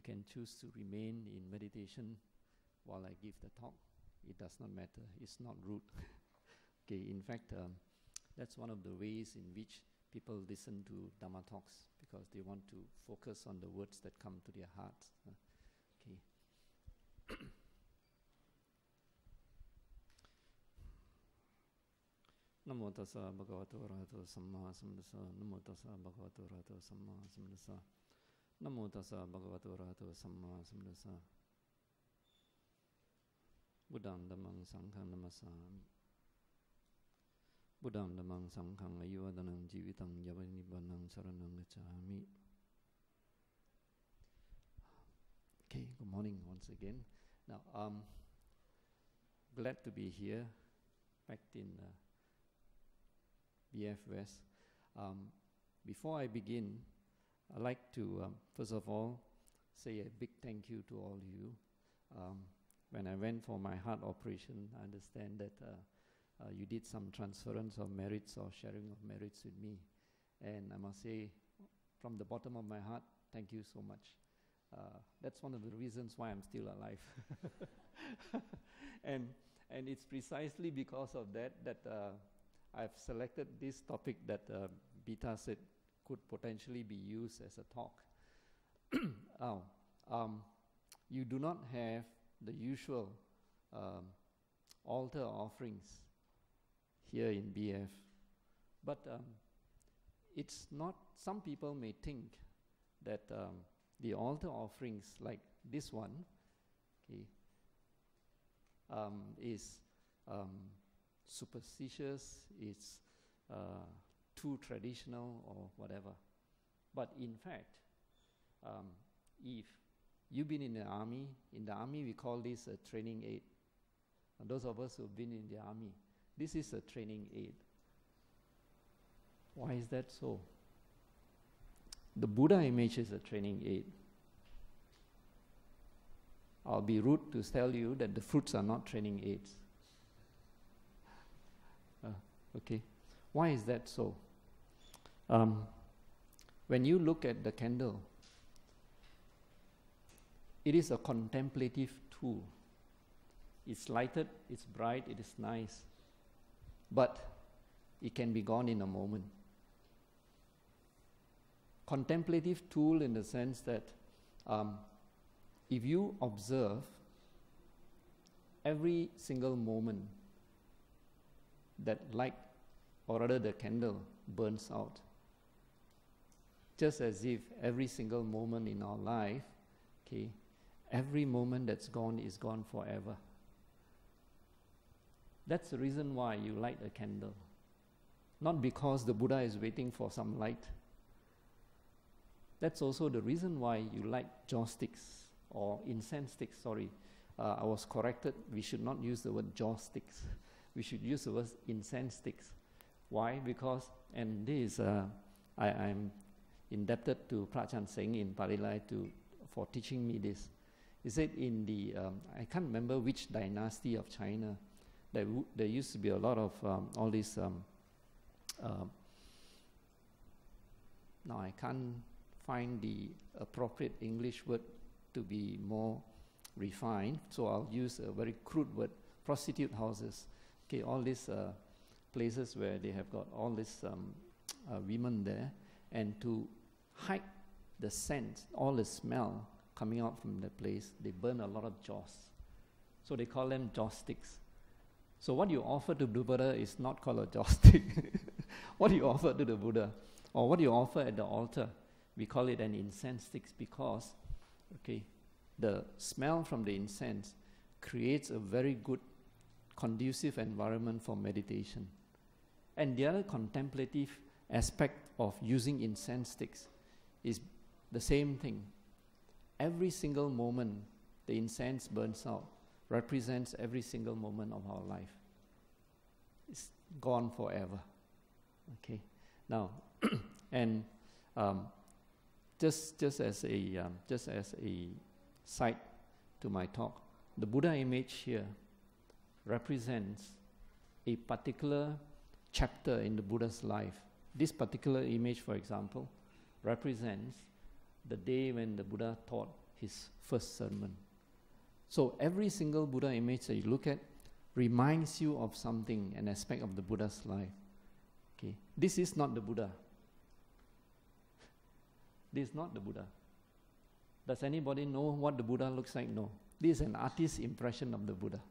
can choose to remain in meditation while I give the talk. It does not matter. It's not rude. Okay, in fact, that's one of the ways in which people listen to Dhamma talks, because they want to focus on the words that come to their hearts. Okay. Namo tassa bhagavato arahato samma sambuddhassa. Namo tassa bhagavato arahato samma sambuddhassa. Namo tassa bhagavato arahato samma sambuddhassa. Buddham dhammam sangham namasami. Buddham dhammam sangham ayuvadanam jivitam yavanibbanam saranam gacchami. Okay, good morning once again. Now, glad to be here, back in BF West. Before I begin, I'd like to, first of all, say a big thank you to all you. When I went for my heart operation, I understand that you did some transference of merits or sharing of merits with me. And I must say, from the bottom of my heart, thank you so much. That's one of the reasons why I'm still alive. and it's precisely because of that I've selected this topic that Bita said could potentially be used as a talk. You do not have the usual altar offerings here in BF, but it's not, some people may think that the altar offerings like this one, okay, is superstitious, it's too traditional or whatever. But in fact, if you've been in the army we call this a training aid. And those of us who've been in the army, this is a training aid. Why is that so? The Buddha image is a training aid. I'll be rude to tell you that the fruits are not training aids. Okay, why is that so? When you look at the candle, it is a contemplative tool. It's lighted, it's bright, it is nice, but it can be gone in a moment. Contemplative tool in the sense that if you observe every single moment that light, or rather the candle, burns out, just as if every single moment in our life, okay, every moment that's gone is gone forever. That's the reason why you light a candle. Not because the Buddha is waiting for some light. That's also the reason why you light joss sticks or incense sticks, sorry. I was corrected, we should not use the word joss sticks. We should use the word incense sticks. Why? Because, and this I'm indebted to Prachan Singh in Parilai for teaching me this. He said in the, I can't remember which dynasty of China, there used to be a lot of all these, now I can't find the appropriate English word to be more refined, so I'll use a very crude word, prostitute houses. Okay, all these places where they have got all these women there, and to hide the scent, all the smell coming out from the place, they burn a lot of joss. So they call them joss sticks. So what you offer to the Buddha is not called a joss stick. What you offer to the Buddha, or what you offer at the altar, we call it an incense stick, because, okay, the smell from the incense creates a very good conducive environment for meditation. And the other contemplative aspect of using incense sticks is the same thing. Every single moment the incense burns out represents every single moment of our life. It's gone forever. Okay. Now, and just as a side to my talk, the Buddha image here represents a particular chapter in the Buddha's life. This particular image, for example, represents the day when the Buddha taught his first sermon. So every single Buddha image that you look at reminds you of something, an aspect of the Buddha's life. Okay, this is not the Buddha. This is not the Buddha. Does anybody know what the Buddha looks like? No. This is an artist's impression of the Buddha.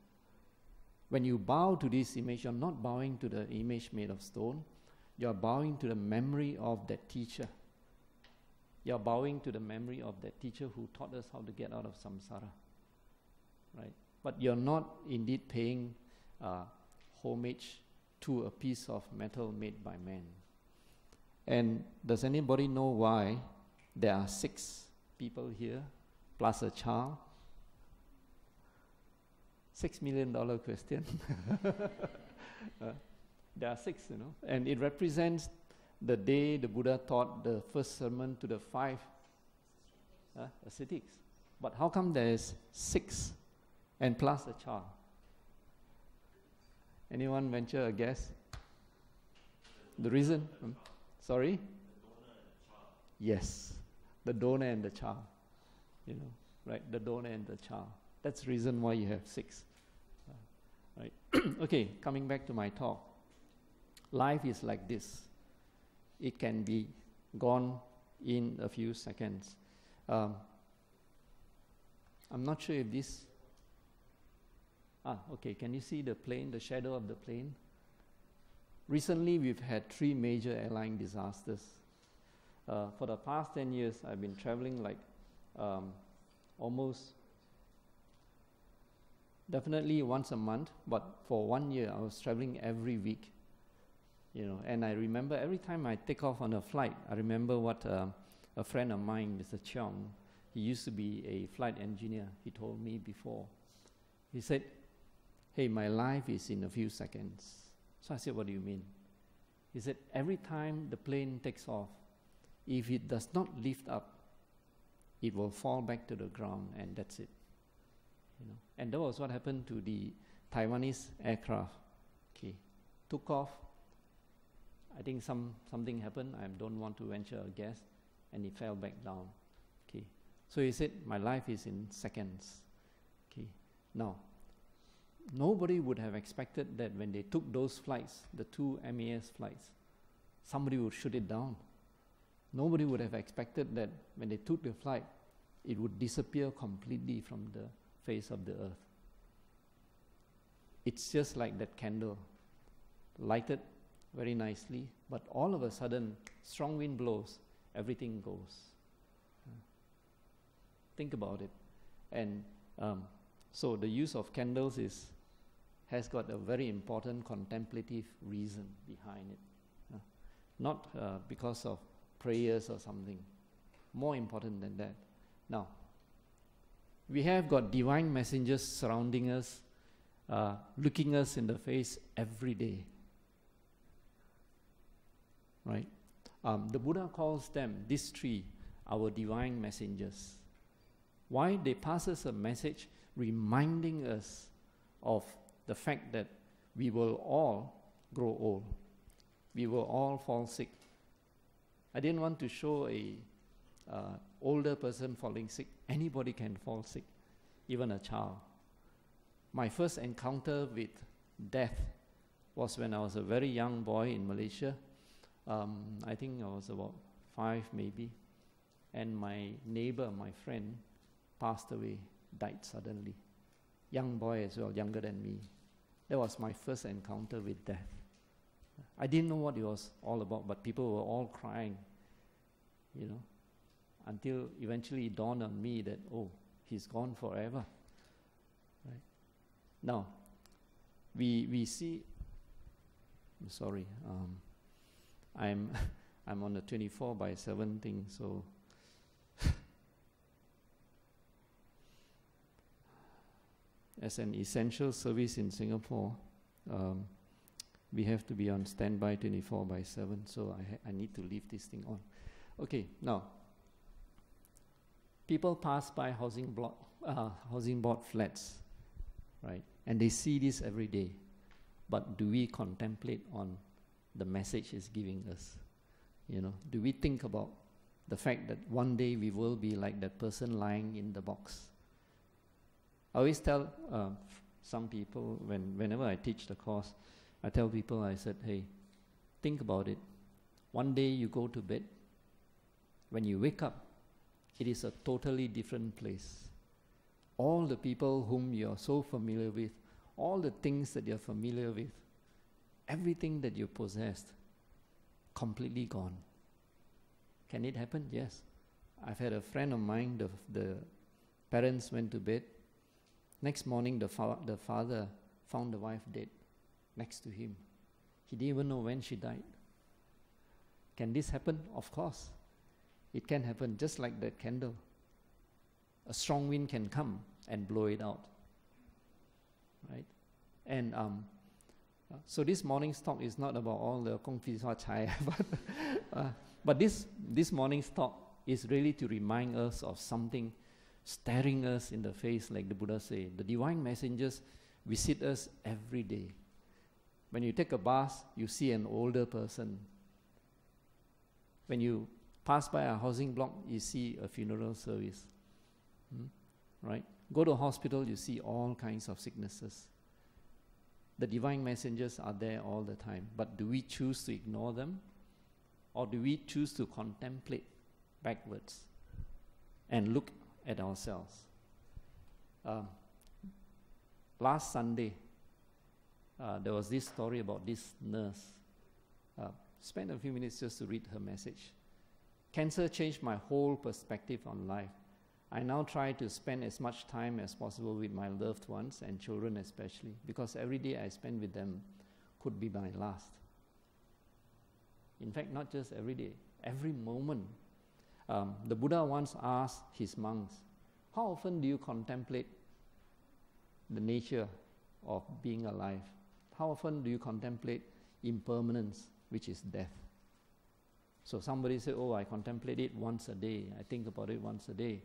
When you bow to this image, you're not bowing to the image made of stone. You're bowing to the memory of that teacher. You're bowing to the memory of that teacher who taught us how to get out of samsara. Right? But you're not indeed paying homage to a piece of metal made by man. And does anybody know why there are 6 people here, plus a child? $6 million question. There are 6, and it represents the day the Buddha taught the first sermon to the 5 ascetics. But how come there is 6 and plus a child? Anyone venture a guess? The reason? Sorry? The donor and the child. Yes, the donor and the child. Right? The donor and the child. That's the reason why you have 6. Right? Okay, coming back to my talk. Life is like this. It can be gone in a few seconds. I'm not sure if this... okay, can you see the plane, the shadow of the plane? Recently, we've had 3 major airline disasters. For the past 10 years, I've been traveling like almost, definitely once a month, but for 1 year, I was traveling every week. And I remember every time I take off on a flight, I remember what a friend of mine, Mr. Cheong, he used to be a flight engineer, he told me before. He said, hey, my life is in a few seconds. So I said, what do you mean? He said, every time the plane takes off, if it does not lift up, it will fall back to the ground, and that's it. And that was what happened to the Taiwanese aircraft. Okay, took off. I think something happened. I don't want to venture a guess, and it fell back down. Okay, so he said, my life is in seconds. Okay, now, nobody would have expected that when they took those flights, the 2 MAS flights, somebody would shoot it down. Nobody would have expected that when they took the flight, it would disappear completely from the face of the earth. It's just like that candle, lighted very nicely, but all of a sudden, strong wind blows, everything goes. Think about it. And so the use of candles has got a very important contemplative reason behind it. Not because of prayers or something. More important than that. Now, we have got divine messengers surrounding us, looking us in the face every day. Right? The Buddha calls them, these 3, our divine messengers. Why? They pass us a message reminding us of the fact that we will all grow old. We will all fall sick. I didn't want to show a older person falling sick. Anybody can fall sick, even a child. My first encounter with death was when I was a very young boy in Malaysia. I think I was about 5 maybe, and my neighbor, my friend, passed away, died suddenly. Young boy as well, younger than me. That was my first encounter with death. I didn't know what it was all about, but people were all crying, until eventually it dawned on me that, oh, he's gone forever. Right? Now, we see, I'm sorry, I'm on the 24/7 thing, so as an essential service in Singapore, we have to be on standby 24/7, so I need to leave this thing on. Okay, now, people pass by housing board flats, right? And they see this every day. But do we contemplate on the message it's giving us? Do we think about the fact that one day we will be like that person lying in the box. I always tell some people, whenever I teach the course, I tell people, I said, hey, think about it. One day you go to bed. When you wake up, it is a totally different place. All the people whom you are so familiar with, all the things that you're familiar with, everything that you possessed, completely gone. Can it happen? Yes. I've had a friend of mine, the parents went to bed. Next morning, the father found the wife dead next to him. He didn't even know when she died. Can this happen? Of course. It can happen, just like that candle. A strong wind can come and blow it out. Right? And so this morning's talk is not about all the Kung Fi Hua Chai, but this morning's talk is really to remind us of something staring us in the face, like the Buddha said. The divine messengers visit us every day. When you take a bus, you see an older person. When you pass by a housing block, you see a funeral service. Right? Go to a hospital, you see all kinds of sicknesses. The divine messengers are there all the time. But do we choose to ignore them? Or do we choose to contemplate backwards and look at ourselves? Last Sunday, there was this story about this nurse. Spent a few minutes just to read her message. Cancer changed my whole perspective on life. I now try to spend as much time as possible with my loved ones and children especially, because every day I spend with them could be my last. In fact, not just every day, every moment. The Buddha once asked his monks, how often do you contemplate the nature of being alive? How often do you contemplate impermanence, which is death? So somebody said, oh, I contemplate it once a day. I think about it once a day.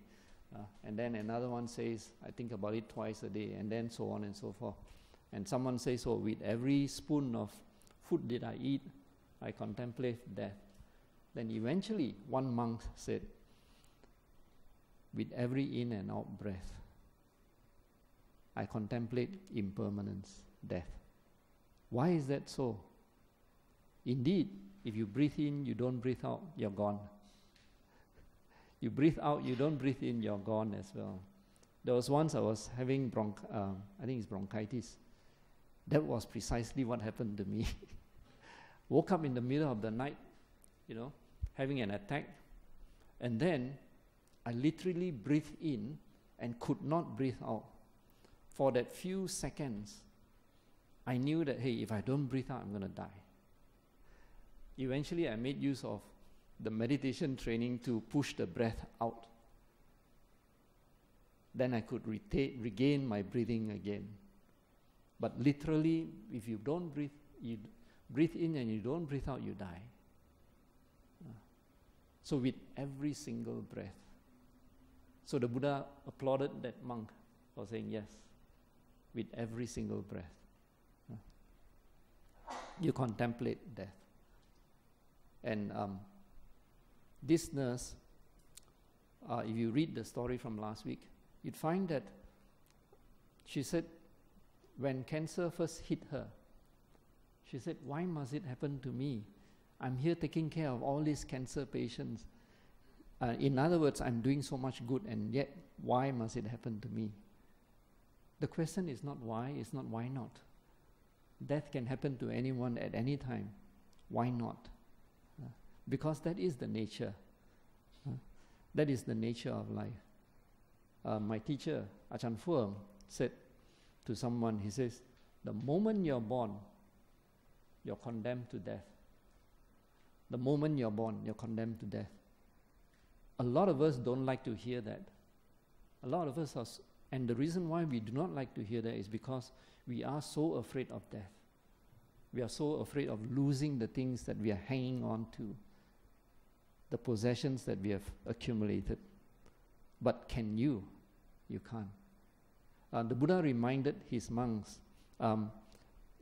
And then another one says, I think about it twice a day, and then so on and so forth. And someone says, oh, with every spoon of food that I eat, I contemplate death. Then eventually, one monk said, with every in and out breath, I contemplate impermanence, death. Why is that so? Indeed, if you breathe in, you don't breathe out, you're gone. You breathe out, you don't breathe in, you're gone as well. There was once I was having I think it's bronchitis. That was precisely what happened to me. Woke up in the middle of the night, having an attack. And then I literally breathed in and could not breathe out. For that few seconds, I knew that, hey, if I don't breathe out, I'm going to die. Eventually, I made use of the meditation training to push the breath out. Then I could regain my breathing again. But literally, if you don't breathe, you breathe in and you don't breathe out, you die. So with every single breath. So the Buddha applauded that monk for saying yes, with every single breath. You contemplate death. And this nurse, if you read the story from last week, you'd find that she said when cancer first hit her, she said, why must it happen to me? I'm here taking care of all these cancer patients. In other words, I'm doing so much good, and yet why must it happen to me? The question is not why, it's not why not. Death can happen to anyone at any time. Why not? Because that is the nature. That is the nature of life. My teacher, Ajahn Fuang, said to someone, he says, the moment you're born, you're condemned to death. The moment you're born, you're condemned to death. A lot of us don't like to hear that. A lot of us are, and the reason why we do not like to hear that is because we are so afraid of death. We are so afraid of losing the things that we are hanging on to, the possessions that we have accumulated. But can you? You can't. The Buddha reminded his monks,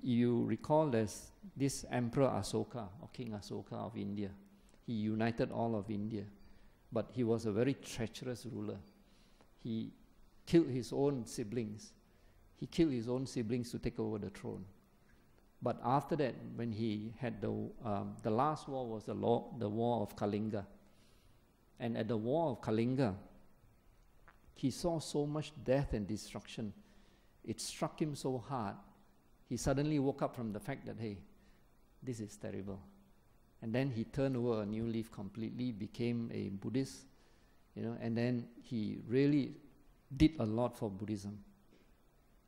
you recall there's this Emperor Asoka, or King Asoka of India. He united all of India. but he was a very treacherous ruler. He killed his own siblings. He killed his own siblings to take over the throne. But after that, when he had the last war was the war of Kalinga. And at the war of Kalinga, he saw so much death and destruction. It struck him so hard. He suddenly woke up from the fact that, hey, this is terrible. And then he turned over a new leaf completely, became a Buddhist, and then he really did a lot for Buddhism.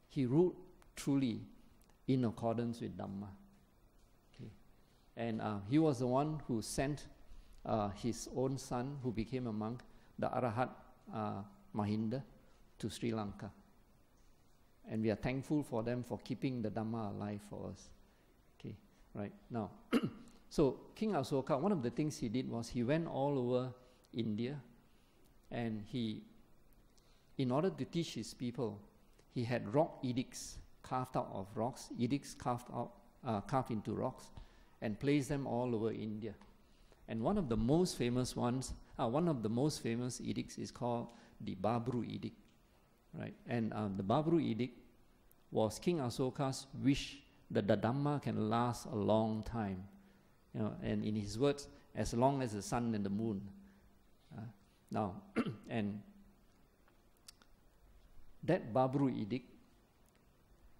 He ruled truly in accordance with Dhamma. Okay. And he was the one who sent his own son, who became a monk, the Arahat Mahinda, to Sri Lanka. And we are thankful for them for keeping the Dhamma alive for us. Okay, right now. So King Asoka, one of the things he did was he went all over India, and in order to teach his people, he had rock edicts carved out of rocks, edicts carved into rocks, and placed them all over India. And one of the most famous edicts is called the Babru Edict, right? And the Babru Edict was King Asoka's wish that the Dhamma can last a long time. And in his words, as long as the sun and the moon. Now, and that Babru Edict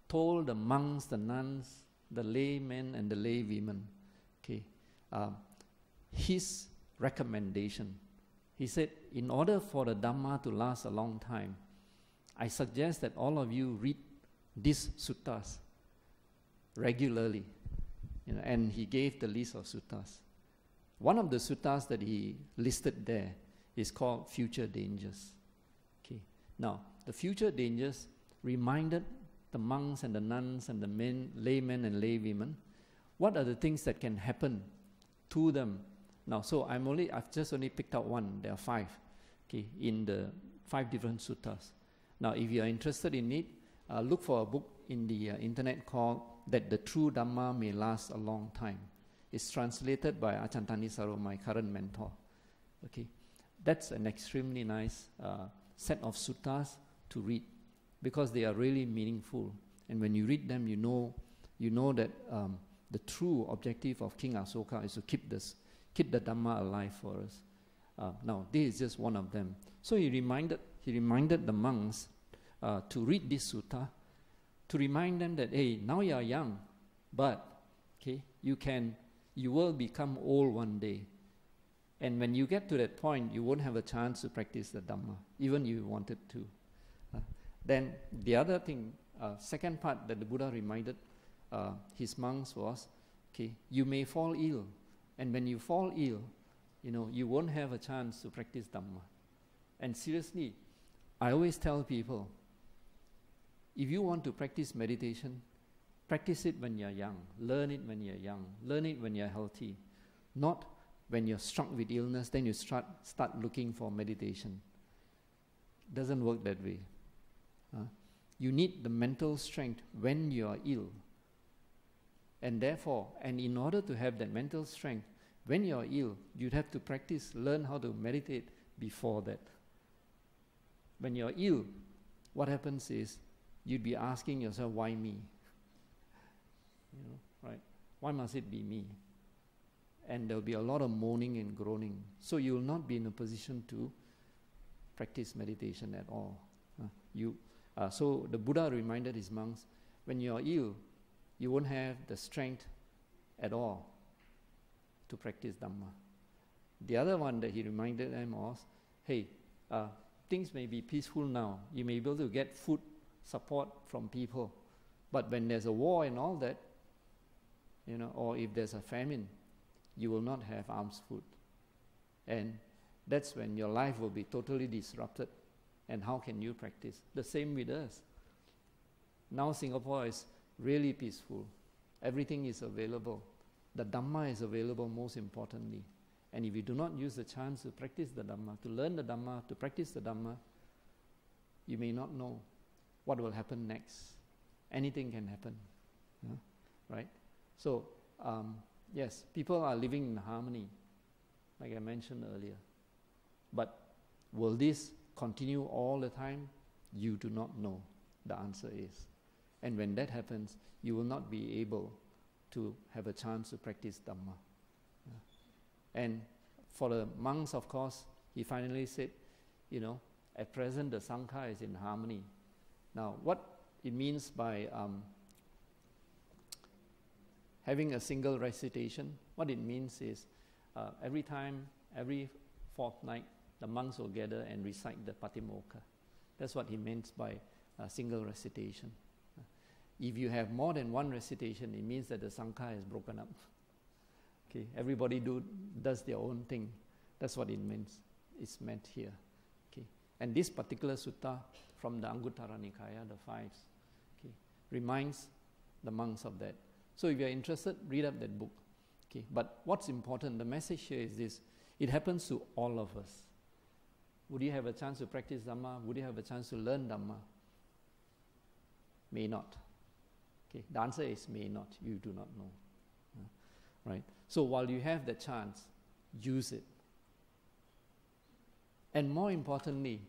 told the monks, the nuns, the laymen, and the lay women, his recommendation. He said, in order for the Dhamma to last a long time, I suggest that all of you read these suttas regularly. And he gave the list of suttas. One of the suttas that he listed there is called Future Dangers. Okay. Now, the future dangers reminded the monks and the nuns and the laymen and laywomen what are the things that can happen to them. Now, so I've just only picked out one. There are 5, in the 5 different suttas. Now, if you are interested in it, look for a book in the internet called That the True Dhamma May Last a Long Time. It's translated by Ajahn Thanisaro, my current mentor. Okay, that's an extremely nice set of suttas to read, because they are really meaningful. And when you read them, you know that the true objective of King Asoka is to keep the Dhamma alive for us. Now, this is just one of them. So he reminded the monks to read this sutta, to remind them that, hey, now you are young, but you will become old one day. And when you get to that point, you won't have a chance to practice the Dhamma, even if you wanted to. Then the other thing, second part that the Buddha reminded his monks was, you may fall ill. And when you fall ill, you won't have a chance to practice Dhamma. And seriously, I always tell people, if you want to practice meditation, practice it when you're young. Learn it when you're young. Learn it when you're healthy. Not when you're struck with illness, then you start looking for meditation. Doesn't work that way. You need the mental strength when you are ill. And therefore, and in order to have that mental strength, when you are ill, you'd have to learn how to meditate before that. When you're ill, what happens is, you'd be asking yourself, why me? Right? Why must it be me? And there'll be a lot of moaning and groaning. So you will not be in a position to practice meditation at all. So the Buddha reminded his monks, when you are ill, you won't have the strength at all to practice Dhamma. The other one that he reminded them was, hey, things may be peaceful now. You may be able to get food support from people. But when there's a war and all that, or if there's a famine, you will not have alms food. And that's when your life will be totally disrupted. And how can you practice? The same with us. Now Singapore is really peaceful. Everything is available. The Dhamma is available most importantly. And if you do not use the chance to practice the Dhamma, to learn the Dhamma, to practice the Dhamma, you may not know what will happen next. Anything can happen. Right? So, yes, people are living in harmony, like I mentioned earlier. But will this continue all the time? You do not know. The answer is. And when that happens, you will not be able to have a chance to practice Dhamma. And for the monks, of course, he finally said, at present the Sangha is in harmony. Now, what it means by having a single recitation, what it means is every fortnight, the monks will gather and recite the Patimokkha. That's what he meant by single recitation. If you have more than one recitation, it means that the Sangha is broken up. Okay, everybody does their own thing. That's what it means. It's meant here. Okay, and this particular sutta from the Anguttara Nikaya, the fives, okay, reminds the monks of that. So if you are interested, read up that book. Okay, but what's important, the message here is this: it happens to all of us. Would you have a chance to practice Dhamma? Would you have a chance to learn Dhamma? May not. Okay, the answer is may not. You do not know. Right? So while you have the chance, use it. And more importantly,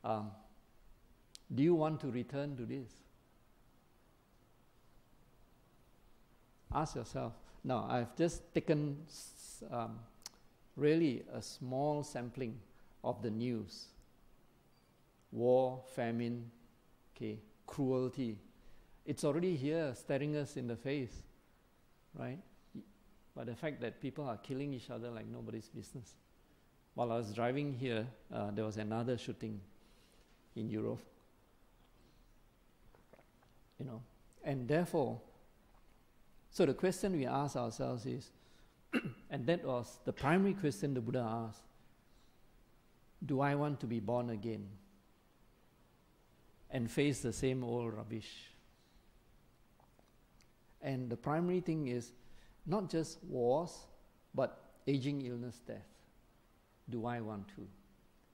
do you want to return to this? Ask yourself. Now, I've just taken really a small sampling of the news. War, famine, okay, cruelty. It's already here, staring us in the face, right? But the fact that people are killing each other like nobody's business. While I was driving here, there was another shooting in Europe. And therefore, so the question we ask ourselves is, and that was the primary question the Buddha asked, do I want to be born again and face the same old rubbish? And the primary thing is not just wars, but aging, illness, death. Do I want to?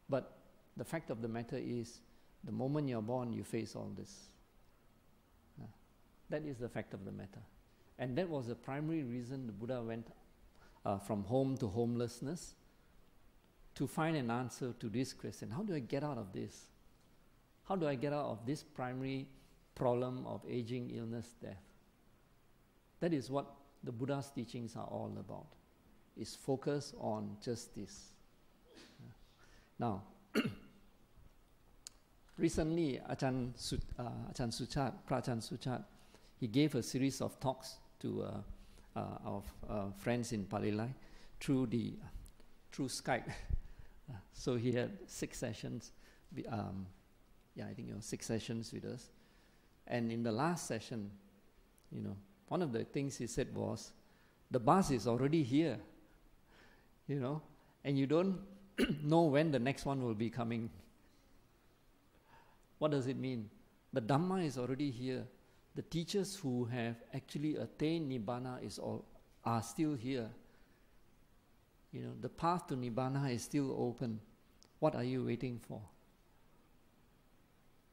But the fact of the matter is, the moment you're born, you face all this. That is the fact of the matter. And that was the primary reason the Buddha went from home to homelessness, to find an answer to this question. How do I get out of this? How do I get out of this primary problem of aging, illness, death? That is what the Buddha's teachings are all about. Is focus on just this. Now, recently, Ajahn Suchat, he gave a series of talks to our friends in Palilai through Skype. So he had 6 sessions. I think it was 6 sessions with us. And in the last session, one of the things he said was, the bus is already here, and you don't know when the next one will be coming. What does it mean? The Dhamma is already here. The teachers who have actually attained Nibbana are still here. The path to Nibbana is still open. What are you waiting for?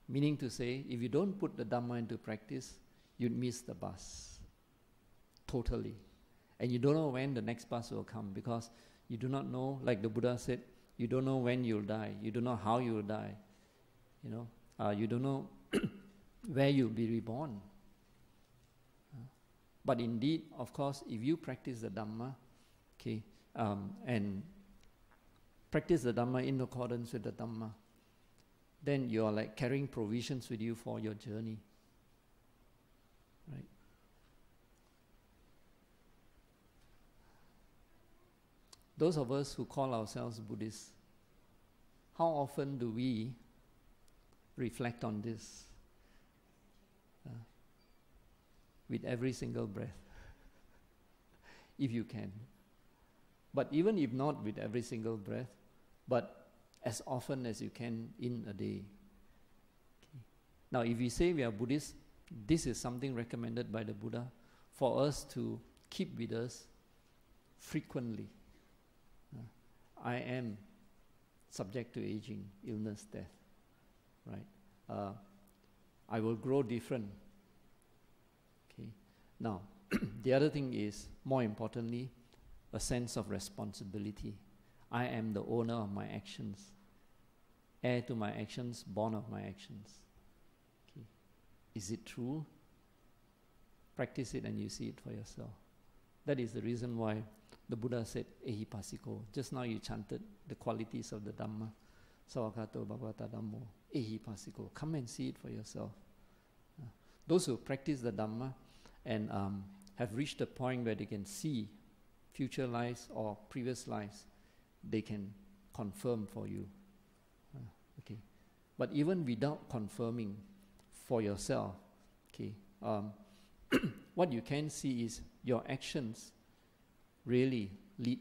Meaning to say, if you don't put the Dhamma into practice, you'd miss the bus. Totally. And you don't know when the next bus will come, because you do not know, like the Buddha said, you don't know when you'll die. You don't know how you'll die. You don't know where you'll be reborn. But indeed, of course, if you practice the Dhamma, okay, and practice the Dhamma in accordance with the Dhamma, then you are like carrying provisions with you for your journey. Right? Those of us who call ourselves Buddhists, how often do we reflect on this with every single breath? If you can. But even if not with every single breath, but as often as you can in a day. Okay. Now, if we say we are Buddhists, this is something recommended by the Buddha for us to keep with us frequently. I am subject to aging, illness, death. Right? I will grow different. Okay. Now, the other thing is, more importantly, a sense of responsibility. I am the owner of my actions, heir to my actions, born of my actions. Okay. Is it true? Practice it and you see it for yourself. That is the reason why the Buddha said, Ehipassiko. Just now you chanted the qualities of the Dhamma. Sawakato Bhagavata Dhammo. Ehipassiko. Come and see it for yourself. Those who practice the Dhamma and have reached a point where they can see future lives or previous lives, they can confirm for you. Okay. But even without confirming for yourself, okay, what you can see is your actions really lead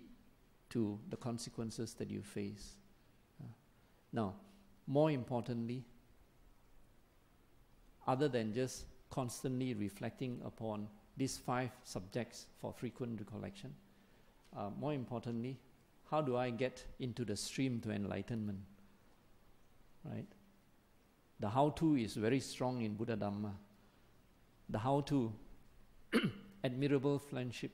to the consequences that you face. Now, more importantly, other than just constantly reflecting upon these 5 subjects for frequent recollection, more importantly, how do I get into the stream to enlightenment? Right? The how-to is very strong in Buddha Dhamma. The how-to, admirable friendship,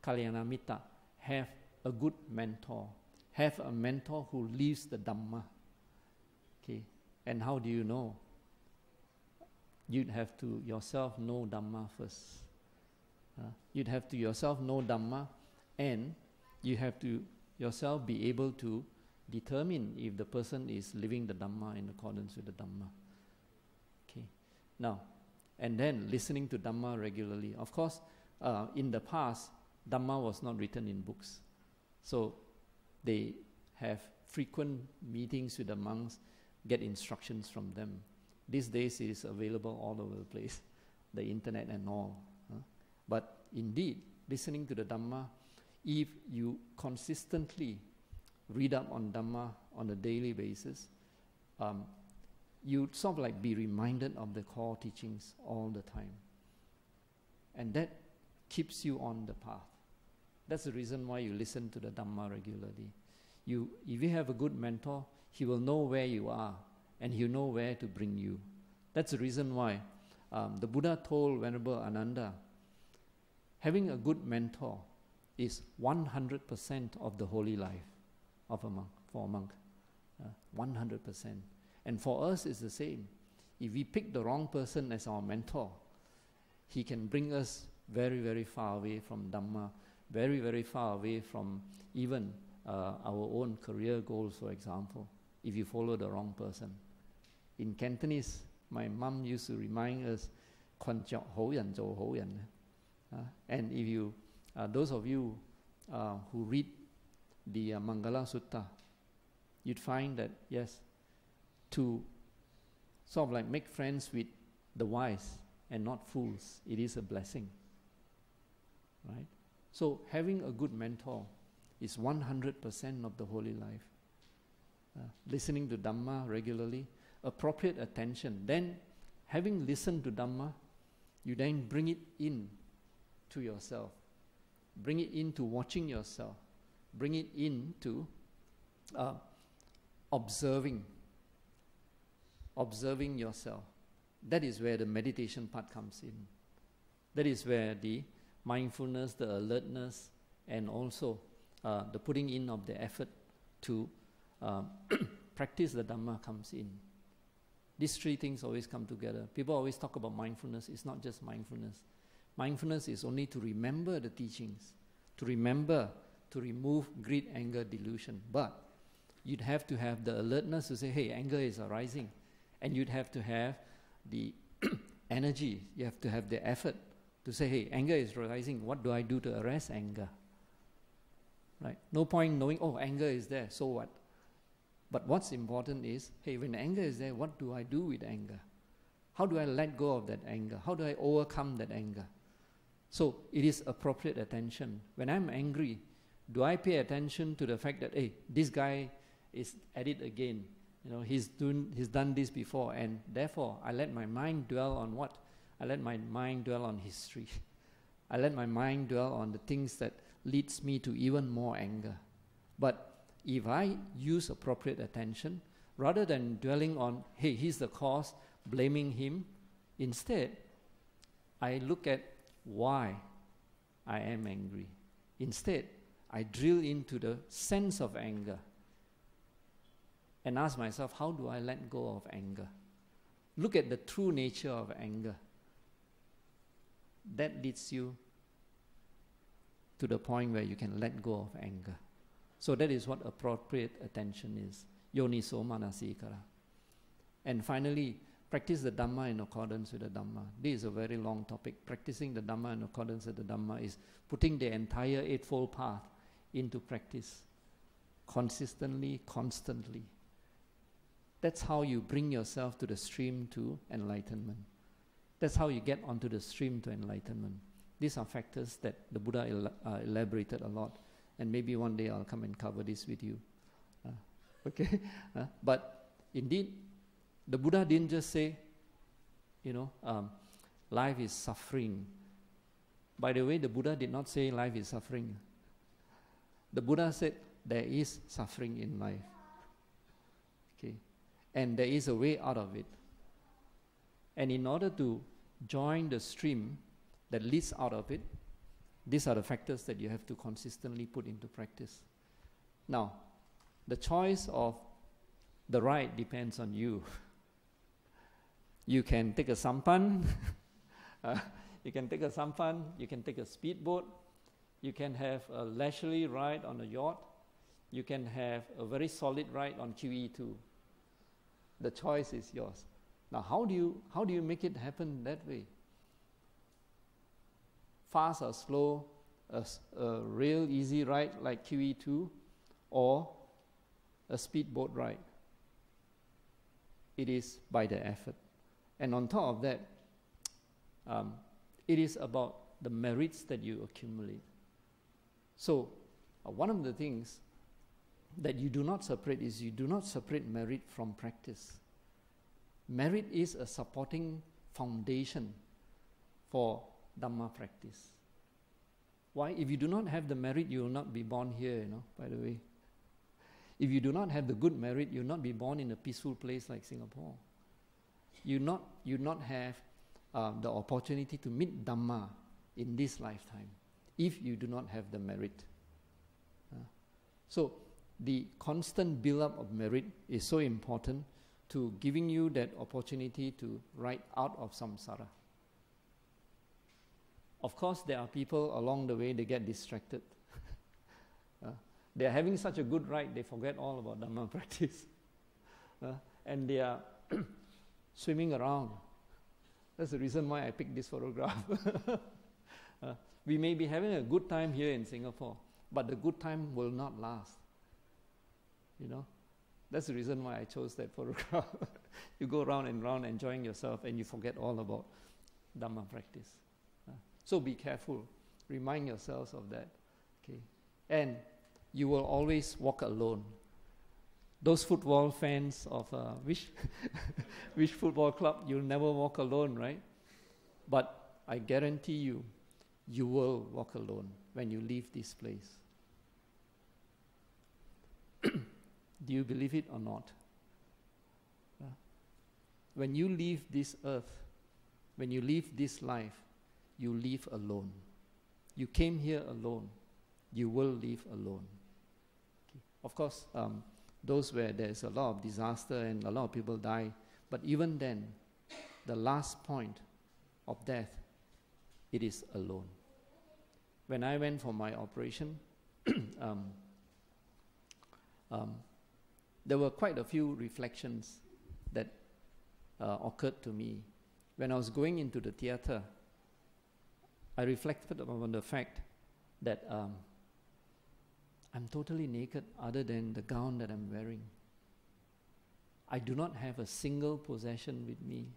Kalyanamitta, have a good mentor. Have a mentor who lives the Dhamma. Okay. And how do you know? You'd have to yourself know Dhamma first. You'd have to yourself know Dhamma, and you have to yourself be able to determine if the person is living the Dhamma in accordance with the Dhamma. Okay. Now, and then listening to Dhamma regularly. Of course, in the past, Dhamma was not written in books. So they have frequent meetings with the monks, get instructions from them. These days it is available all over the place, the internet and all. But indeed, listening to the Dhamma, if you consistently read up on Dhamma on a daily basis, you sort of like be reminded of the core teachings all the time. And that keeps you on the path. That's the reason why you listen to the Dhamma regularly. If you have a good mentor, he will know where you are and he'll know where to bring you. That's the reason why the Buddha told Venerable Ananda, having a good mentor is 100% of the holy life of a monk, for a monk. 100%. And for us, it's the same. If we pick the wrong person as our mentor, he can bring us very, very far away from Dhamma, very, very far away from even our own career goals, for example, if you follow the wrong person. In Cantonese, my mom used to remind us, "Quan chok hou yan zhou hou yan." And if you, those of you who read the Mangala Sutta, you'd find that, yes, to sort of like make friends with the wise and not fools, it is a blessing. Right? So having a good mentor is 100% of the holy life. Listening to Dhamma regularly, appropriate attention. Then, having listened to Dhamma, you then bring it in to yourself. Bring it into watching yourself. Bring it into observing yourself. That is where the meditation part comes in. That is where the mindfulness, the alertness, and also the putting in of the effort to practice the Dhamma comes in. These 3 things always come together. People always talk about mindfulness. It's not just mindfulness. Mindfulness is only to remember the teachings, to remember, to remove greed, anger, delusion. But you'd have to have the alertness to say, hey, anger is arising. And you'd have to have the energy, you have to have the effort to say, hey, anger is arising, what do I do to arrest anger? Right? No point knowing, oh, anger is there, so what? But what's important is, hey, when anger is there, what do I do with anger? How do I let go of that anger? How do I overcome that anger? So it is appropriate attention. When I'm angry, do I pay attention to the fact that, hey, this guy is at it again? You know, he's done this before, and therefore I let my mind dwell on what? I let my mind dwell on history. I let my mind dwell on the things that leads me to even more anger. But if I use appropriate attention, rather than dwelling on, hey, he's the cause, blaming him, instead, I look at why I am angry. Instead, I drill into the sense of anger and ask myself, how do I let go of anger? Look at the true nature of anger. That leads you to the point where you can let go of anger. So that is what appropriate attention is. Yoniso manasikara. And finally, practice the Dhamma in accordance with the Dhamma. This is a very long topic. Practicing the Dhamma in accordance with the Dhamma is putting the entire Eightfold Path into practice consistently, constantly. That's how you bring yourself to the stream to enlightenment. That's how you get onto the stream to enlightenment. These are factors that the Buddha elaborated a lot, and maybe one day I'll come and cover this with you. Okay? But indeed, the Buddha didn't just say, life is suffering. By the way, the Buddha did not say life is suffering. The Buddha said there is suffering in life. Okay? And there is a way out of it. And in order to join the stream that leads out of it, these are the factors that you have to consistently put into practice. Now, the choice of the ride depends on you. You can take a sampan, you can take a speedboat, you can have a leisurely ride on a yacht, you can have a very solid ride on QE2. The choice is yours. Now, how do you make it happen that way? Fast or slow, a real easy ride like QE2, or a speedboat ride? It is by the effort. And on top of that, it is about the merits that you accumulate. So, one of the things that you do not separate is you do not separate merit from practice. Merit is a supporting foundation for Dhamma practice. Why? If you do not have the merit, you will not be born here, by the way. If you do not have the good merit, you will not be born in a peaceful place like Singapore. You not have the opportunity to meet Dhamma in this lifetime if you do not have the merit. So the constant build-up of merit is so important to giving you that opportunity to ride out of samsara. Of course, there are people along the way, they get distracted. They are having such a good ride, they forget all about Dhamma practice. And they are swimming around. That's the reason why I picked this photograph. We may be having a good time here in Singapore, but the good time will not last. That's the reason why I chose that photograph. You go round and round enjoying yourself and you forget all about Dhamma practice. So be careful. Remind yourselves of that. Okay? And you will always walk alone. Those football fans of which football club, you'll never walk alone, right? But I guarantee you, you will walk alone when you leave this place. Do you believe it or not? When you leave this earth, when you leave this life, you leave alone. You came here alone. You will leave alone. Okay. Of course, those where there's a lot of disaster and a lot of people die, but even then, the last point of death, it is alone. When I went for my operation, there were quite a few reflections that occurred to me. When I was going into the theater, I reflected on the fact that I'm totally naked other than the gown that I'm wearing. I do not have a single possession with me.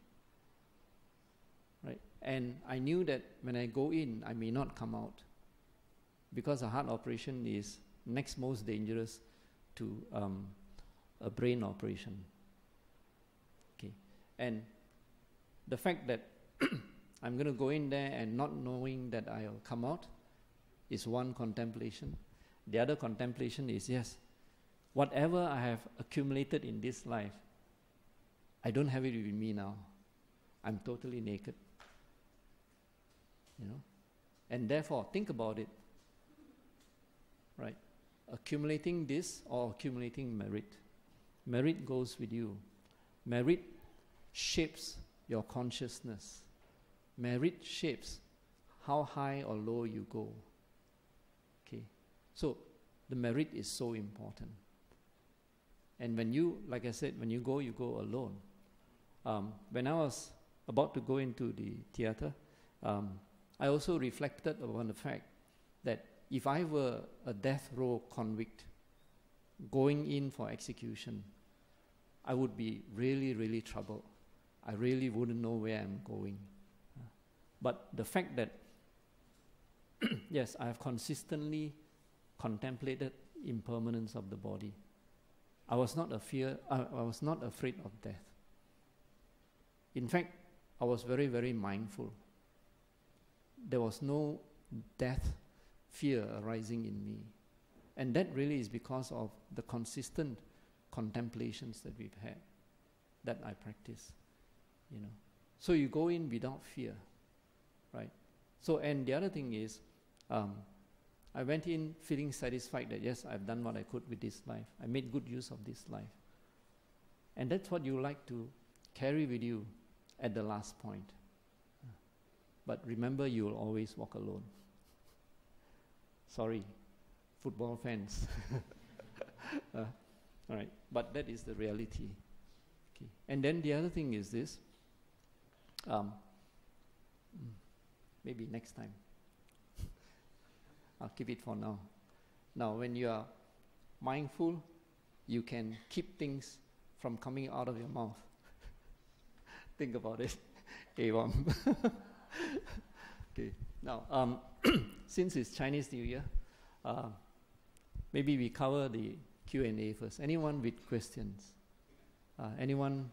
Right? And I knew that when I go in, I may not come out, because a heart operation is next most dangerous to a brain operation. Okay. And the fact that I'm going to go in there and not knowing that I'll come out is one contemplation. The other contemplation is, yes, whatever I have accumulated in this life, I don't have it with me now. I'm totally naked. And therefore, think about it. right? Accumulating this or accumulating merit. Merit goes with you. Merit shapes your consciousness. Merit shapes how high or low you go. Okay, so the merit is so important. And when you, like I said, when you go alone. When I was about to go into the theater, I also reflected upon the fact that if I were a death row convict going in for execution, I would be really, really troubled. I really wouldn't know where I'm going. But the fact that, yes, I have consistently contemplated impermanence of the body. I was not afraid of death. In fact, I was very, very mindful. There was no death fear arising in me. And that really is because of the consistent contemplations that we've had, that I practice, you know. So you go in without fear, right? So, and the other thing is, I went in feeling satisfied that yes, I've done what I could with this life. I made good use of this life. And that's what you like to carry with you at the last point. But remember, you will always walk alone. Sorry, football fans. All right, but that is the reality. Okay. And then the other thing is this. Maybe next time. I'll keep it for now. Now, when you are mindful, you can keep things from coming out of your mouth. Think about it. Wong. Okay. Now, since it's Chinese New Year, maybe we cover the Q&A first. Anyone with questions? Anyone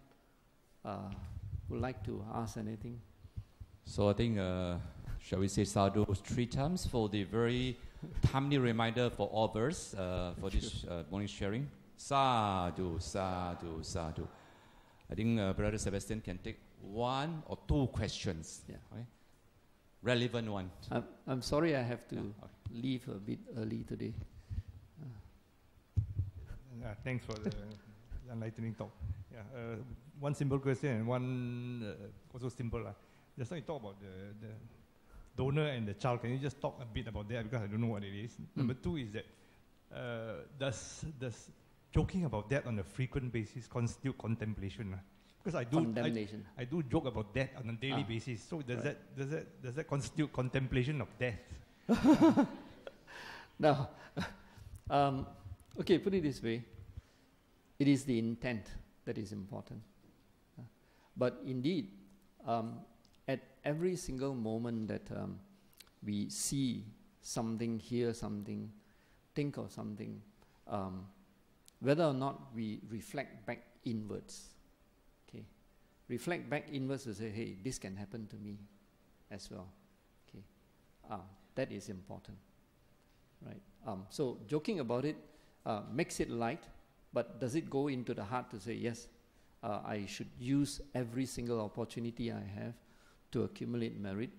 would like to ask anything? So I think, shall we say sadhu 3 times for the very timely reminder for all of us for this morning sharing. Sadhu, sadhu, sadhu. I think Brother Sebastian can take 1 or 2 questions. Yeah. Right? Relevant one. I'm sorry I have to leave a bit early today. Thanks for the enlightening talk. Yeah, one simple question and one also simple. Just now you talk about the donor and the child. Can you just talk a bit about that, because I don't know what it is. Number 2 is that does joking about that on a frequent basis constitute contemplation? Because I do joke about death on a daily basis. So does that constitute contemplation of death? Now, okay, put it this way. It is the intent that is important. But indeed, at every single moment that we see something, hear something, think of something, whether or not we reflect back inwards, okay, reflect back inwards to say, hey, this can happen to me as well, okay, that is important, right? So joking about it makes it light, but does it go into the heart to say, yes, I should use every single opportunity I have to accumulate merit,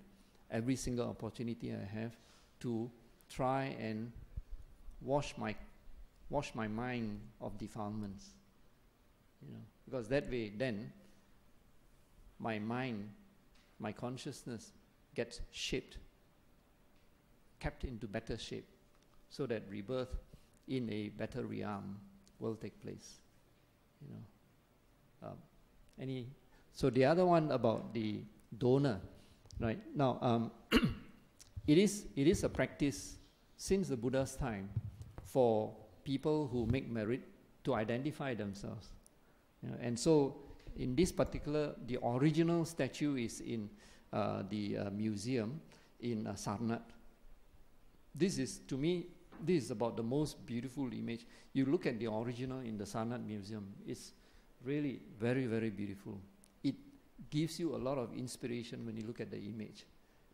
every single opportunity I have to try and wash my mind of defilements, you know, because that way then my mind, my consciousness gets shaped, kept into better shape, so that rebirth in a better realm will take place, you know. So the other one about the donor, right? Now, it is a practice since the Buddha's time for people who make merit to identify themselves, you know. And so in this particular, the original statue is in the museum in Sarnath. This is, to me, this is about the most beautiful image. You look at the original in the Sarnath Museum, it's really very, very beautiful. It gives you a lot of inspiration when you look at the image.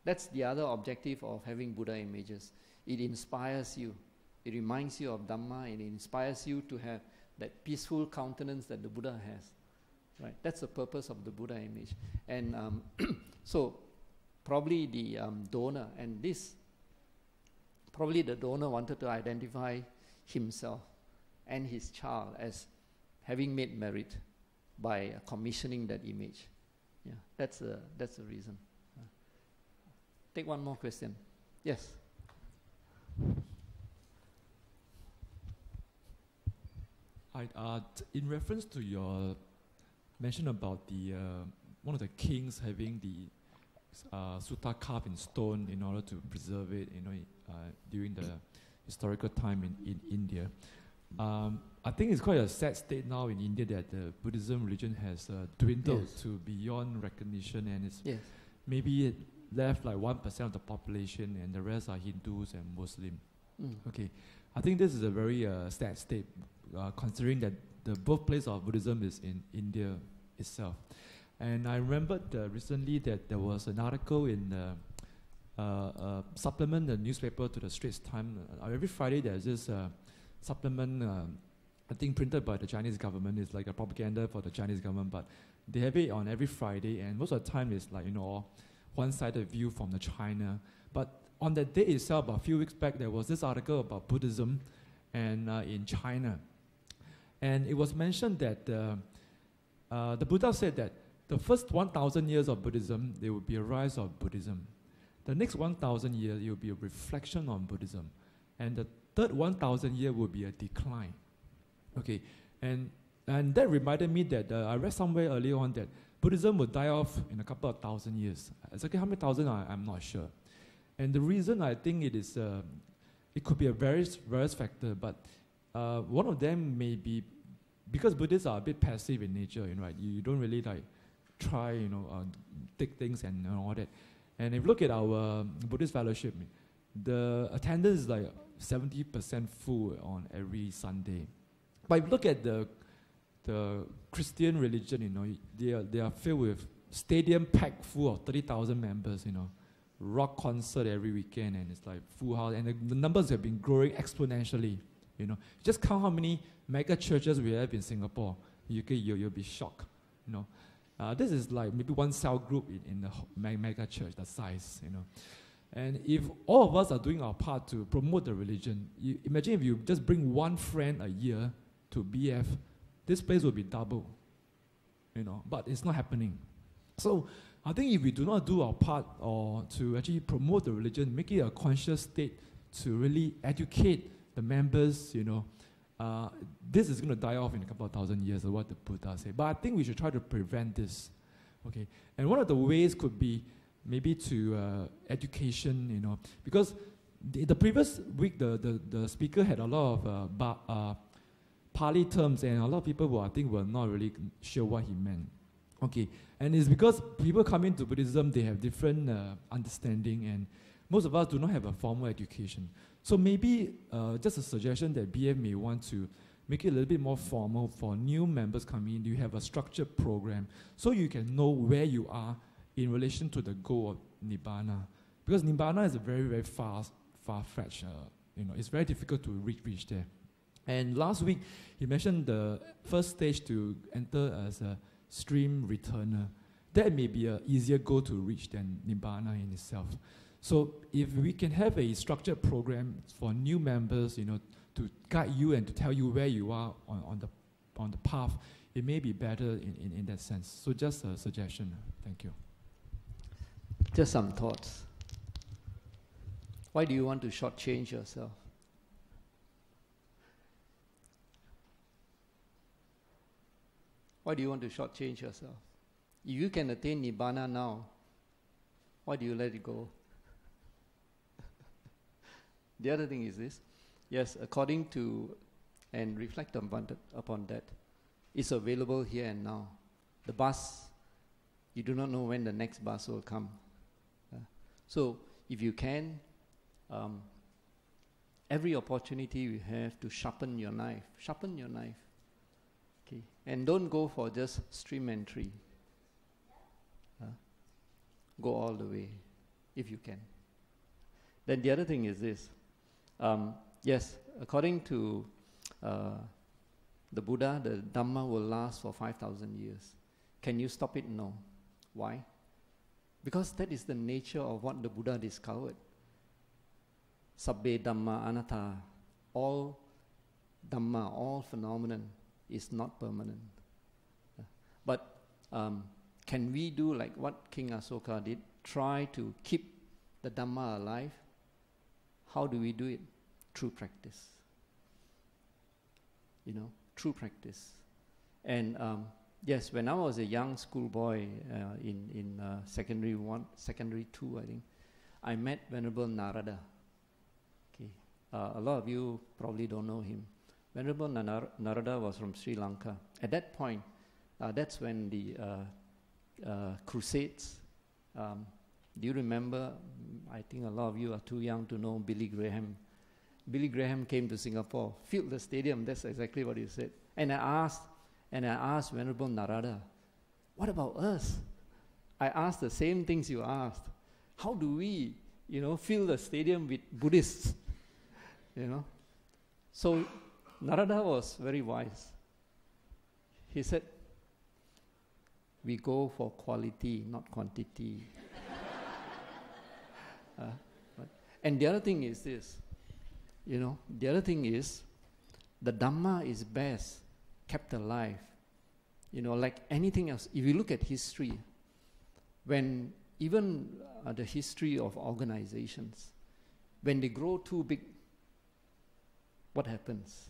That's the other objective of having Buddha images. It inspires you. It reminds you of Dhamma, and it inspires you to have that peaceful countenance that the Buddha has. Right? That's the purpose of the Buddha image. And so probably the donor, and this Probably the donor wanted to identify himself and his child as having made merit by commissioning that image. Yeah, that's the reason. Take one more question. Yes. In reference to your mention about the one of the kings having the sutta carved in stone in order to preserve it, during the historical time in India. I think it's quite a sad state now in India that the Buddhism religion has dwindled to beyond recognition, and it's maybe left like 1% of the population, and the rest are Hindus and Muslim. Okay, I think this is a very sad state, considering that the birthplace of Buddhism is in India itself. And I remembered recently that there was an article in the supplement, the newspaper to the Straits Times. Every Friday there's this supplement, I think printed by the Chinese government. It's like a propaganda for the Chinese government, but they have it on every Friday, and most of the time it's like, one-sided view from the China. But on that day itself, a few weeks back, there was this article about Buddhism and in China. And it was mentioned that the Buddha said that the first 1,000 years of Buddhism, there will be a rise of Buddhism. The next 1,000 years, it will be a reflection on Buddhism. And the third 1,000 year will be a decline. Okay, and that reminded me that I read somewhere earlier on that Buddhism will die off in a couple of thousand years. Exactly how many thousand, I'm not sure. And the reason I think it is, it could be a various factor, but one of them may be because Buddhists are a bit passive in nature, right? You don't really like try, take things and all that. And if you look at our Buddhist fellowship, the attendance is like 70% full on every Sunday. But if you look at the Christian religion, they are filled with stadium packed full of 30,000 members, rock concert every weekend, and it's like full house, and the numbers have been growing exponentially. Just count how many mega churches we have in Singapore. You'll be shocked. This is like maybe one cell group in the mega church, the size. And if all of us are doing our part to promote the religion, imagine if you just bring one friend a year to BF, this place will be double. But it's not happening. So I think if we do not do our part or to actually promote the religion, make it a conscious state to really educate the members, this is going to die off in a couple of thousand years, is what the Buddha said. But I think we should try to prevent this. Okay, and one of the ways could be maybe to education, because the previous week the speaker had a lot of Pali terms, and a lot of people were not really sure what he meant. Okay, and it's because people coming to Buddhism, they have different understanding, and most of us do not have a formal education. So maybe just a suggestion that BF may want to make it a little bit more formal for new members coming in. You have a structured program so you can know where you are in relation to the goal of Nibbana. Because Nibbana is a very, very far-fetched, it's very difficult to reach there. And last week, he mentioned the first stage to enter as a stream returner. That may be an easier goal to reach than Nibbana in itself. So if we can have a structured program for new members, to guide you and to tell you where you are on the path, it may be better in that sense. So just a suggestion. Thank you. Just some thoughts. Why do you want to shortchange yourself? Why do you want to shortchange yourself? If you can attain Nibbana now, why do you let it go? The other thing is this. Yes, according to, and reflect upon that, it's available here and now. The bus, you do not know when the next bus will come. So if you can, every opportunity you have to sharpen your knife. Okay, and don't go for just stream entry. Go all the way, if you can. Then the other thing is this. Yes, according to the Buddha, the Dhamma will last for 5,000 years. Can you stop it? No. Why? Because that is the nature of what the Buddha discovered. Sabbe Dhamma Anatta. All Dhamma, all phenomenon is not permanent. But can we do like what King Asoka did? Try to keep the Dhamma alive. How do we do it? Through practice. Through practice. And yes, when I was a young schoolboy in secondary 1, secondary 2, I think, I met Venerable Narada. Okay, a lot of you probably don't know him. Venerable Narada was from Sri Lanka. At that point, that's when the Crusades. Do you remember? I think a lot of you are too young to know Billy Graham. Billy Graham came to Singapore, filled the stadium. That's exactly what he said. And I asked Venerable Narada, what about us? I asked the same things you asked. How do we, fill the stadium with Buddhists? So Narada was very wise. He said, we go for quality, not quantity. And the other thing is this, the other thing is, the Dhamma is best kept alive. Like anything else, if you look at history, when even the history of organizations, when they grow too big, what happens?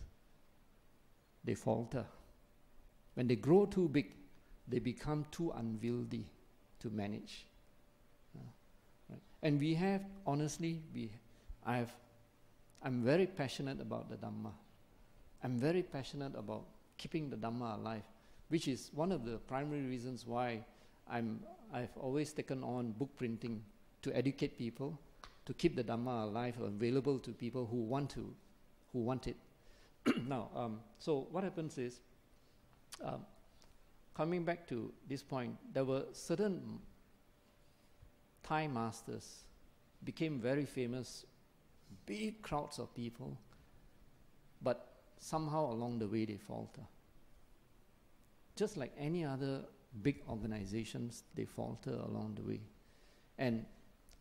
They falter. When they grow too big, they become too unwieldy to manage. Right? And we have, honestly, I'm very passionate about the Dhamma. I'm very passionate about keeping the Dhamma alive, which is one of the primary reasons why I've always taken on book printing to educate people, to keep the Dhamma alive, available to people who want it. Now, so what happens is, coming back to this point, there were certain Thai masters became very famous, big crowds of people, but somehow along the way they falter. Just like any other big organizations, they falter along the way. And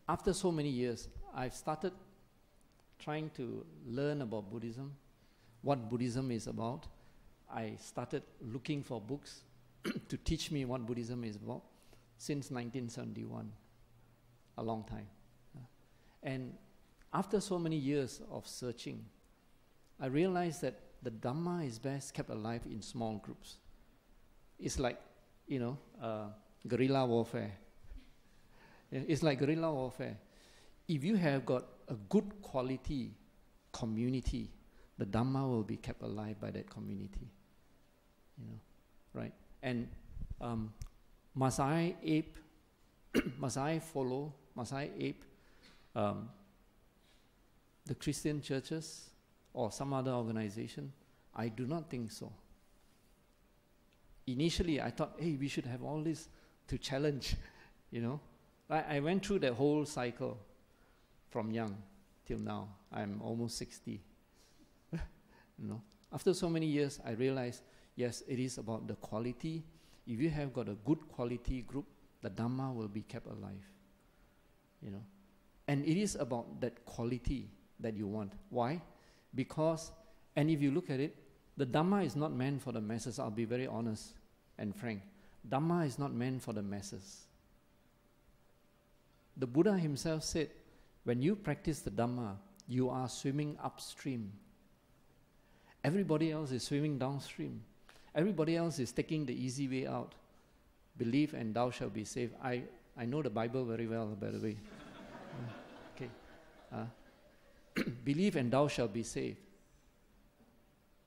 after so many years, I've started trying to learn about Buddhism, what Buddhism is about. I started looking for books to teach me what Buddhism is about since 1971, a long time. And after so many years of searching, I realized that the Dhamma is best kept alive in small groups. It's like, guerrilla warfare. It's like guerrilla warfare. If you have got a good quality community, the Dhamma will be kept alive by that community. Right? And must I ape the Christian churches or some other organization? I do not think so. Initially, I thought, hey, we should have all this to challenge, I went through that whole cycle from young till now. I'm almost 60. After so many years, I realized, yes, it is about the quality. If you have got a good quality group, the Dhamma will be kept alive. And it is about that quality that you want. Why? Because, and if you look at it, the Dhamma is not meant for the masses. I'll be very honest and frank. Dhamma is not meant for the masses. The Buddha himself said, when you practice the Dhamma, you are swimming upstream. Everybody else is swimming downstream. Everybody else is taking the easy way out. Believe and thou shalt be saved. I know the Bible very well, by the way. Believe and thou shalt be saved.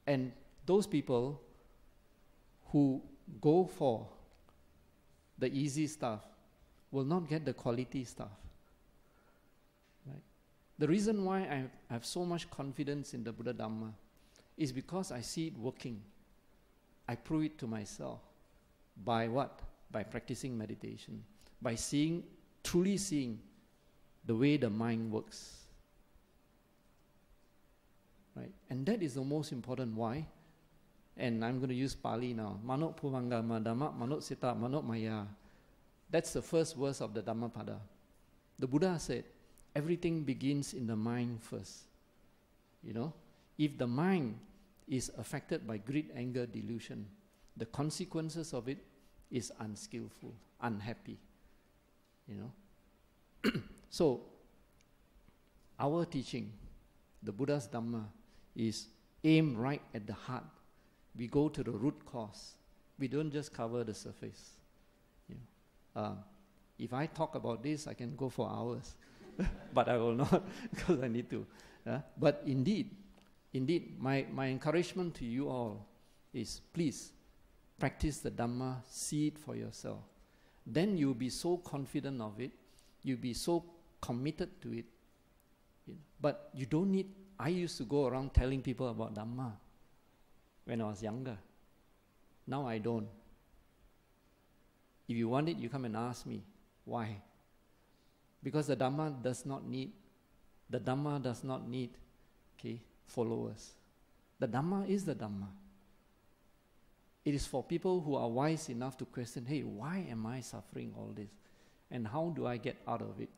And those people who go for the easy stuff will not get the quality stuff. Right? The reason why I have so much confidence in the Buddha Dhamma is because I see it working. I prove it to myself. By what? By practicing meditation. By truly seeing the way the mind works. Right? And that is the most important. Why? And I'm going to use Pali now. Manok puvangama dhamma manok sita manok maya. That's the first verse of the Dhammapada. The Buddha said, everything begins in the mind first. You know, if the mind is affected by greed, anger, delusion, the consequences of it is unskillful, unhappy. You know, so our teaching, the Buddha's Dhamma, is aimed right at the heart. We go to the root cause. We don't just cover the surface. You know, if I talk about this, I can go for hours, but I will not because I need to. But indeed, my encouragement to you all is, please practice the Dhamma, see it for yourself. Then you'll be so confident of it, you'll be so committed to it. But you don't need, I used to go around telling people about Dhamma when I was younger. Now I don't. If you want it, you come and ask me. Why? Because the Dhamma does not need followers. The Dhamma is the Dhamma. It is for people who are wise enough to question, hey, why am I suffering all this? And how do I get out of it?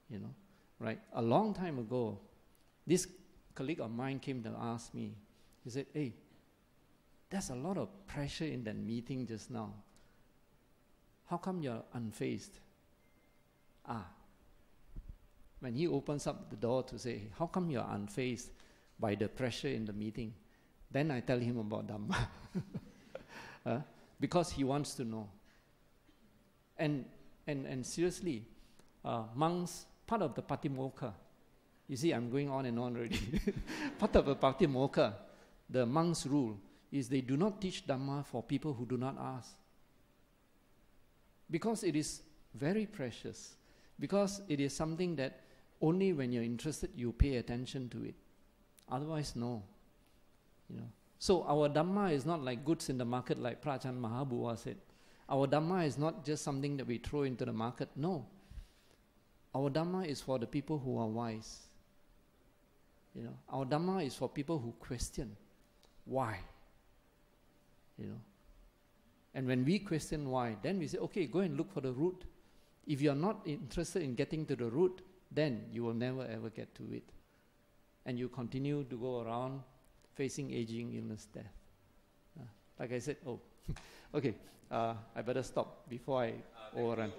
You know, right? A long time ago, this colleague of mine came to ask me, he said, hey, there's a lot of pressure in that meeting just now. How come you're unfazed? When he opens up the door to say, how come you're unfazed by the pressure in the meeting? Then I tell him about Dhamma. Because he wants to know. And seriously, monks, part of the Patimokkha, you see, I'm going on and on already. Part of the Patimokkha, the monks' rule, is they do not teach Dhamma for people who do not ask. Because it is very precious. Because it is something that only when you're interested, you pay attention to it. Otherwise, no. You know. So our Dhamma is not like goods in the market, like Prajna Mahabhuva said. Our Dhamma is not just something that we throw into the market. No. Our Dhamma is for the people who are wise. You know, our Dhamma is for people who question why. You know. And when we question why, then we say, okay, go and look for the root. If you are not interested in getting to the root, then you will never ever get to it. And you continue to go around facing aging, illness, death. Like I said, okay, I better stop before I overrun.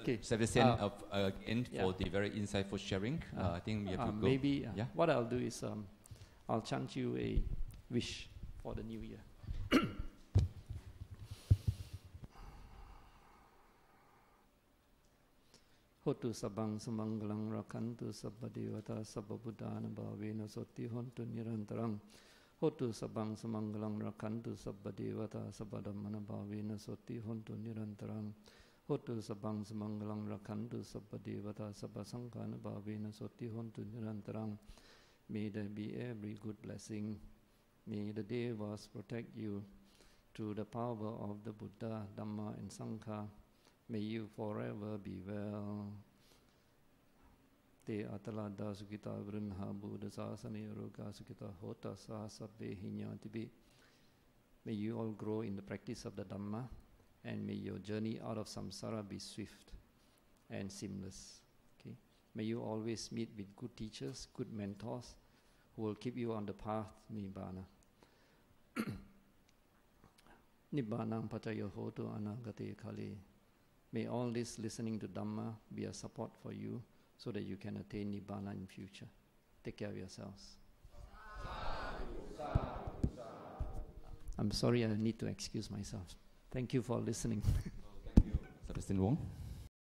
Okay, Sebastian, again for the very insightful sharing. I think we have to go. Maybe what I'll do is I'll chant you a wish for the new year. Hotu sabang sumangalang rakantu sabbadevata sabbabuddhana bhavena sotti hontu nirantarang. Hotu sabang sumangalang rakantu sabbadevata sabbadhammana bhavena sotti hontu nirantarang. Hotu sabang sumangalang rakantu sabbadevata sabbasankhana bhavena sotti hontu nirantarang. May there be every good blessing. May the Devas protect you through the power of the Buddha, Dhamma and Sangha. May you forever be well. Te atalada sukita vrinha buddha sasane roga sukita hota sa sabbe hinyatibi. May you all grow in the practice of the Dhamma, and may your journey out of samsara be swift and seamless. Okay? May you always meet with good teachers, good mentors, who will keep you on the path to Nibbana. Nibbanam pacayo hotu anagate kali. May all this listening to Dhamma be a support for you so that you can attain Nibbana in future. Take care of yourselves. I'm sorry, I need to excuse myself. Thank you for listening. Thank you, Sebastian Wong.